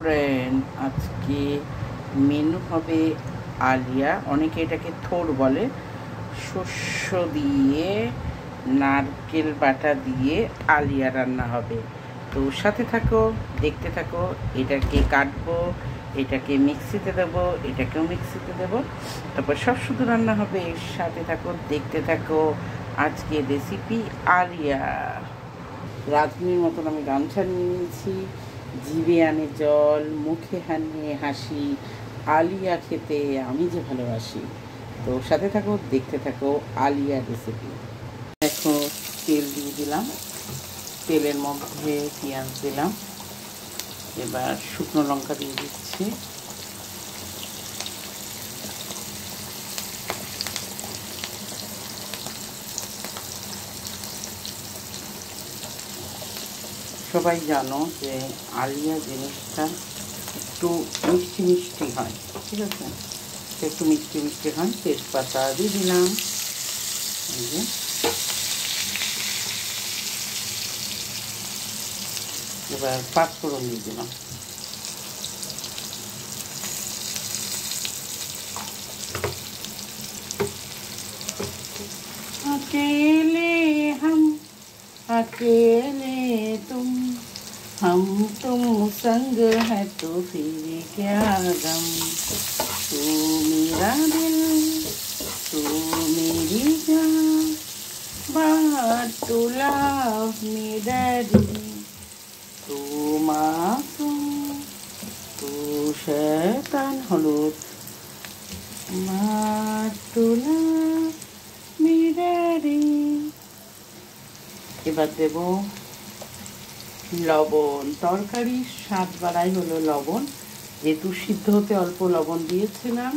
Friend, আজকে menu হবে আলিয়া, অনেকে এটাকে থোর বলে। শস্য দিয়ে নারকেল বাটা দিয়ে আলিয়া রান্না হবে। তো সাথে থাকো, দেখতে থাকো। এটাকে কাটবো, এটাকে মিক্সিতে দেবো, এটাকেও মিক্সিতে দেবো, তারপর সব শুধু রান্না হবে। সাথে থাকো, দেখতে থাকো। আজকে রেসিপি আলিয়া। রাজনীর মতন আমি গামছা নিয়ে নিয়েছি, জিভে আনে জল, মুখে হানিয়ে হাসি, আলিয়া খেতে আমি যে ভালোবাসি। তো সাথে থাকো, দেখতে থাকো আলিয়া রেসিপি। দেখো, তেল দিয়ে দিলাম, তেলের মধ্যে পেঁয়াজ দিলাম, এবার শুকনো লঙ্কা দিয়ে দিচ্ছি, সবাই জানো যে আলিয়া জিনিসটা একটু মিষ্টি মিষ্টি হয়, ঠিক আছে? একটু মিষ্টি মিষ্টি হয়। তেজপাতা দিয়ে দিলাম, এবার পাঁচফোড়ন দিয়ে দিলাম, अकेले हम अकेले हम तुम संग है तो फिर क्या गम, तू मेरा दिल तू मेरी जान, but to love me daddy, तू मासूम तू शैतान हलूद, but to love me daddy। এবার দেব লবণ। তরকারির স্বাদ বাড়াই হলো লবণ, যেহেতু সিদ্ধ হতে অল্প লবণ দিয়েছিলাম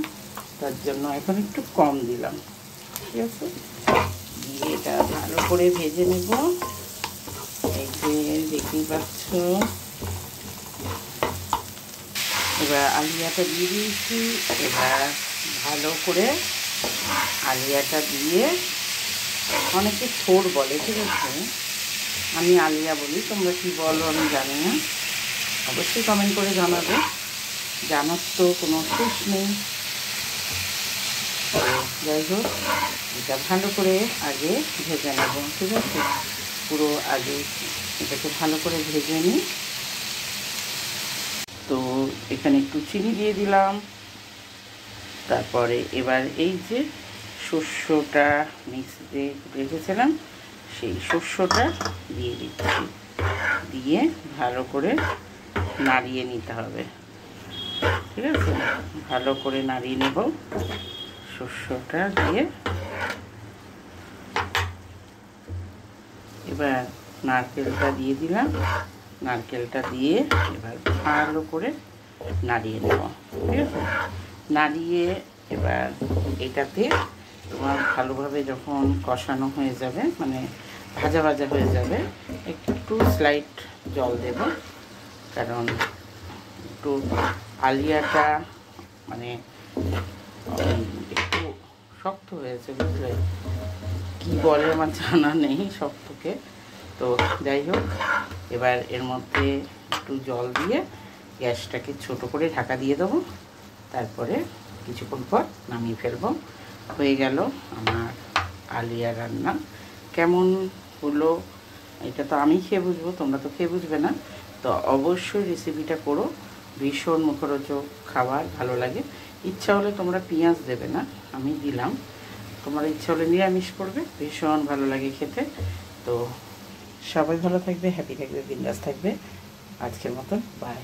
তার জন্য এখন একটু কম দিলাম, ঠিক আছে? দিয়ে এটা ভালো করে ভেজে নেব। এই যে দেখতেই পাচ্ছ, এবার আলিয়াটা দিয়ে দিয়েছি। এবার ভালো করে আলিয়াটা দিয়ে, অনেকে থোর বলে, ঠিক আছে? আমি আলিয়া বলি, তোমরা কি বলো আমি জানি না, অবশ্যই কমেন্ট করে জানাবে। জানার তো কোনো শেষ নেই। যাই হোক, এটা ভালো করে আগে ভেজে নেব, ঠিক আছে? পুরো আগে এটাকে ভালো করে ভেজে নিই। তো এখানে একটু চিনি দিয়ে দিলাম, তারপরে এবার এই যে শস্যটা মিক্সিতে রেখেছিলাম সেই শস্যটা দিয়ে দিচ্ছি, দিয়ে ভালো করে নাড়িয়ে নিতে হবে, ঠিক আছে? ভালো করে নাড়িয়ে নেব শস্যটা দিয়ে। এবার নারকেলটা দিয়ে দিলাম, নারকেলটা দিয়ে এবার ভালো করে নাড়িয়ে নেব, ঠিক আছে? নাড়িয়ে এবার এটাতে তোমার ভালোভাবে যখন কষানো হয়ে যাবে, মানে ভাজা ভাজা হয়ে যাবে, একটু স্লাইট জল দেব, কারণ একটু আলিয়াটা মানে একটু শক্ত হয়েছে, বুঝলে? কি বলে আমার জানা নেই শক্তকে। তো যাই হোক, এবার এর মধ্যে একটু জল দিয়ে গ্যাসটাকে ছোট করে ঢাকা দিয়ে দেবো, তারপরে কিছুক্ষণ পর নামিয়ে ফেলবো। হয়ে গেল আমার আলিয়া রান্না। কেমন হলো এটা তো আমি খেয়ে বুঝবো, তোমরা তো খেয়ে বুঝবে না। তো অবশ্যই রেসিপিটা করো, ভীষণ মুখরোচক খাবার, ভালো লাগে। ইচ্ছা হলে তোমরা পেঁয়াজ দেবে না, আমি দিলাম। তোমার ইচ্ছা হলে নিরামিষ করবে, ভীষণ ভালো লাগে খেতে। তো সবাই ভালো থাকবে, হ্যাপি থাকবে, বিন্দাস থাকবে। আজকের মতন বাই।